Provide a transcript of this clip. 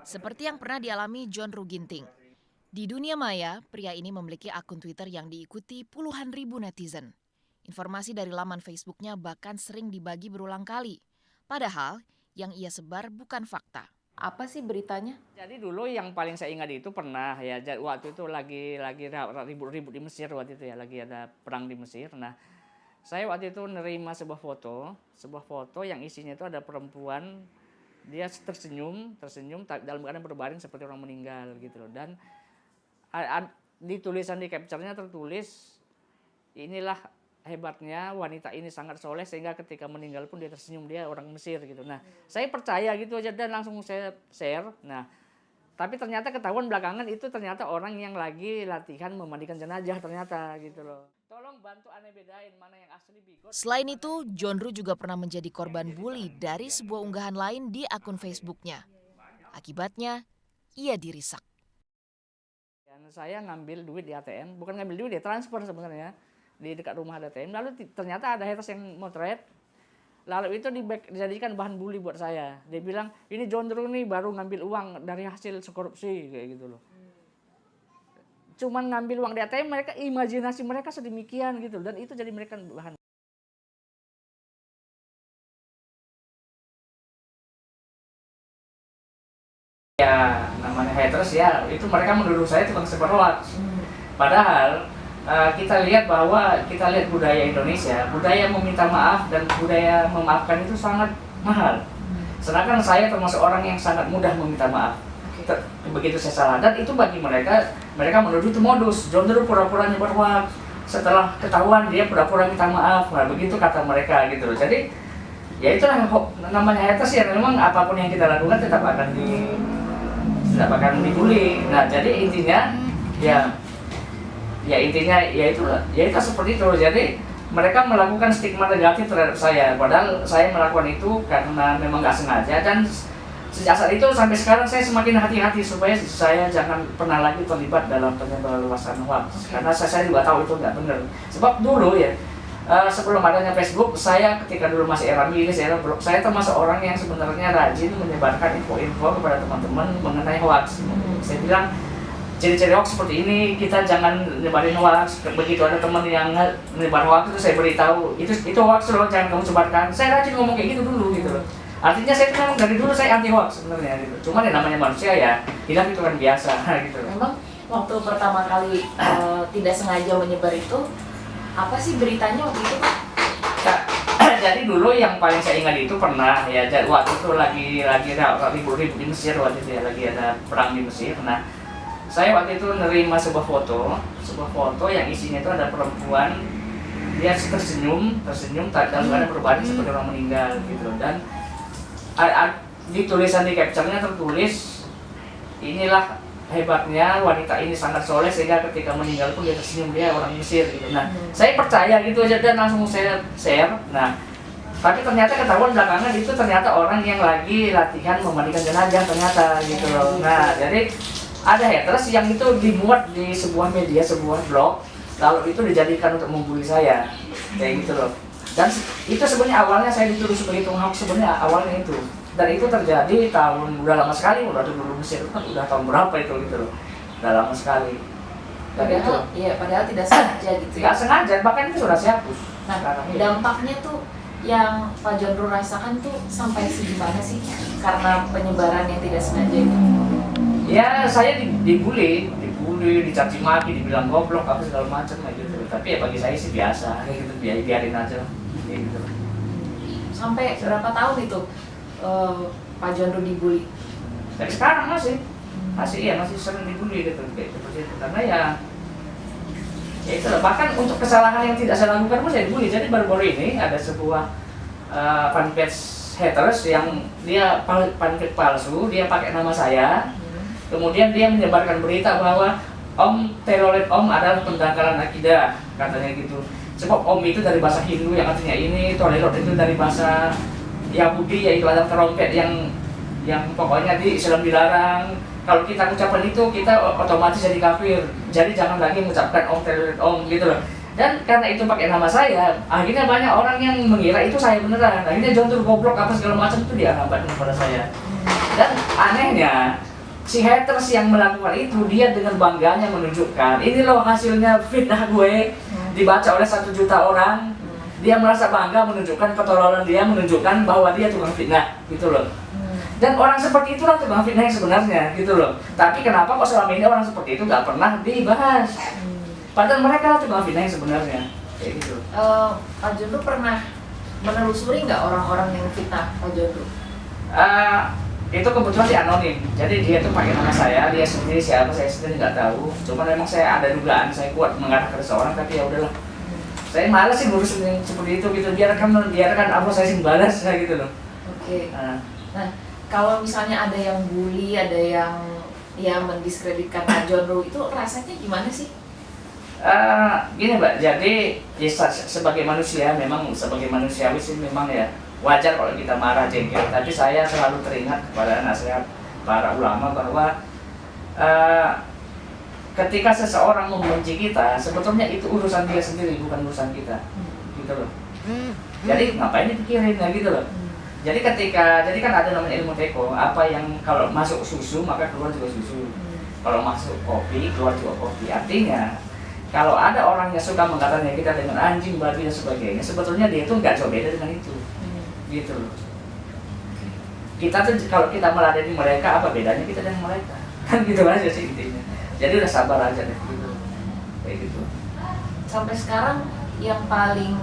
Seperti yang pernah dialami John Ruginting. Di dunia maya, pria ini memiliki akun Twitter yang diikuti puluhan ribu netizen. Informasi dari laman Facebooknya bahkan sering dibagi berulang kali. Padahal, yang ia sebar bukan fakta. Apa sih beritanya? Jadi dulu yang paling saya ingat itu pernah ya, waktu itu lagi ribut-ribut di Mesir waktu itu ya, lagi ada perang di Mesir. Nah, saya waktu itu nerima sebuah foto yang isinya itu ada perempuan, dia tersenyum, dalam keadaan berbaring seperti orang meninggal gitu loh. Dan di tulisan di capture-nya tertulis, inilah hebatnya wanita ini sangat soleh sehingga ketika meninggal pun dia tersenyum, dia orang Mesir gitu. Nah, saya percaya gitu aja dan langsung saya share. Nah, tapi ternyata ketahuan belakangan itu ternyata orang yang lagi latihan memandikan jenazah ternyata gitu loh. Tolong bantu aneh bedain mana yang asli bigot. Selain itu, John Ru juga pernah menjadi korban bully dari sebuah unggahan lain di akun Facebooknya. Akibatnya, ia dirisak. Dan saya ngambil duit di ATM, bukan ngambil duit ya, transfer sebenarnya di dekat rumah ada ATM. Lalu ternyata ada haters yang motret. Lalu itu dijadikan bahan bully buat saya. Dia bilang, ini John Ru nih baru ngambil uang dari hasil korupsi kayak gitu loh. Cuman ngambil uang di ATM, mereka imajinasi mereka sedemikian gitu, dan itu jadi mereka bahan. Ya namanya haters ya, itu mereka menuduh saya tukang sebar hoax. Padahal kita lihat budaya Indonesia, budaya meminta maaf dan budaya memaafkan itu sangat mahal. Sedangkan saya termasuk orang yang sangat mudah meminta maaf. Begitu saya salah, dan itu bagi mereka menuduh itu modus. John Ru pura-pura nyebar hoax, setelah ketahuan dia pura-pura minta maaf. Nah, begitu kata mereka gitu loh. Jadi ya itulah namanya haters ya, memang apapun yang kita lakukan tetap akan dibully. Nah, jadi intinya ya itu seperti itu. Jadi mereka melakukan stigma negatif terhadap saya, padahal saya melakukan itu karena memang nggak sengaja. Dan sejak saat itu sampai sekarang saya semakin hati-hati supaya saya jangan pernah lagi terlibat dalam penyebarluasan hoax, karena saya juga tahu itu nggak benar. Sebab dulu ya, sebelum adanya Facebook, saya ketika dulu masih era milis, era blog, saya termasuk orang yang sebenarnya rajin menyebarkan info-info kepada teman-teman mengenai hoax. Saya bilang, ciri-ciri hoax seperti ini, kita jangan nyebarin hoax. Begitu ada teman yang menyebar hoax, itu saya beritahu, itu hoax loh, jangan kamu sebarkan. Saya rajin ngomong kayak gitu dulu gitu loh. Artinya saya memang dari dulu saya anti hoax sebenarnya gitu. Cuman ya namanya manusia ya, hilaf itu kan biasa gitu. Memang waktu pertama kali tidak sengaja menyebar itu, apa sih beritanya waktu itu, Pak? Jadi dulu yang paling saya ingat itu pernah ya, waktu itu lagi ribut-ribut di Mesir waktu itu ya, lagi ada perang di Mesir. Nah, saya waktu itu nerima sebuah foto yang isinya itu ada perempuan, dia tersenyum dalam keadaan berbaring seperti orang meninggal gitu. Dan di tulisan di capture-nya tertulis, inilah hebatnya wanita ini sangat soleh sehingga ketika meninggal pun dia tersenyum, dia orang Mesir gitu. Nah, saya percaya gitu aja dan langsung saya share. Nah, tapi ternyata ketahuan belakangan itu ternyata orang yang lagi latihan memandikan jenazah ternyata gitu loh. Nah, jadi ada haters yang itu dimuat di sebuah media, sebuah blog, lalu itu dijadikan untuk membuli saya kayak gitu loh. Dan itu sebenarnya awalnya saya dituduh sebagai tukang hoax, sebenarnya awalnya itu. Dan itu terjadi udah lama sekali, udah dulu Mesir kan udah tahun berapa itu gitu loh. Udah lama sekali. Dan Padahal tidak sengaja gitu. tidak sengaja, bahkan itu sudah saya hapus. Nah, dampaknya tuh yang Pak John Ru rasakan tuh sampai segimana sih karena penyebaran yang tidak sengaja itu? Ya, saya dibully, dicaci maki, dibilang goblok, apa segala macam gitu. Tapi ya bagi saya sih biasa, gitu, biarin aja, gitu. Sampai berapa tahun itu Pak John Ru dibully? Dari sekarang masih sering dibully gitu, kayak seperti itu. Karena ya itu bahkan untuk kesalahan yang tidak saya lakukan pun saya dibully. Jadi baru-baru ini ada sebuah fanpage haters yang dia fanpage palsu, dia pakai nama saya. Kemudian dia menyebarkan berita bahwa telolet adalah pendangkalan akidah, katanya gitu. Sebab itu dari bahasa Hindu yang artinya ini, tolerat itu dari bahasa Yahudi, yaitu ada trompet yang pokoknya di Islam dilarang. Kalau kita ucapan itu kita otomatis jadi kafir. Jadi jangan lagi mengucapkan telolet gitu loh. Dan karena itu pakai nama saya, akhirnya banyak orang yang mengira itu saya beneran. Akhirnya John Ru goblok apa segala macam itu dia ngabarin kepada saya. Dan anehnya si haters yang melakukan itu, dia dengan bangganya menunjukkan, ini loh hasilnya fitnah gue, dibaca oleh 1 juta orang. Dia merasa bangga menunjukkan ketololan dia, menunjukkan bahwa dia tukang fitnah, gitu loh. Dan orang seperti itulah tukang fitnah yang sebenarnya, gitu loh. Tapi kenapa kok selama ini orang seperti itu nggak pernah dibahas? Padahal mereka lah tukang fitnah yang sebenarnya, kayak gitu. Pak Jondro pernah menelusuri nggak orang-orang yang fitnah Pak Jondro? Itu kebetulan di anonim, jadi dia tuh pakai nama saya, dia sendiri siapa saya sendiri nggak tahu. Cuman memang saya ada dugaan, saya kuat mengarah ke seseorang, tapi ya udahlah. Saya malas sih ngurusin yang seperti itu gitu, biarkan apa saya sih balas ya gitu loh. Oke. Nah, kalau misalnya ada yang bully, ada yang ya mendiskreditkan Pak Jondro, itu rasanya gimana sih? Gini Mbak, jadi ya, sebagai manusia memang sebagai manusiawi sih memang ya wajar kalau kita marah jengkel. Tapi saya selalu teringat kepada nasihat para ulama bahwa ketika seseorang membenci kita, sebetulnya itu urusan dia sendiri, bukan urusan kita, gitu loh. Jadi ngapain dipikirin ya gitu loh. Jadi kan ada namanya ilmu teko, apa yang kalau masuk susu maka keluar juga susu. Kalau masuk kopi keluar juga kopi. Artinya kalau ada orang yang suka mengatakan kita dengan anjing, babi dan sebagainya, sebetulnya dia itu nggak jauh beda dengan itu, gitu loh. Kita tuh kalau kita meladeni mereka, apa bedanya kita dengan mereka? Kan gitu aja sih intinya. Jadi udah sabar aja deh, gitu. Kayak gitu. Sampai sekarang yang paling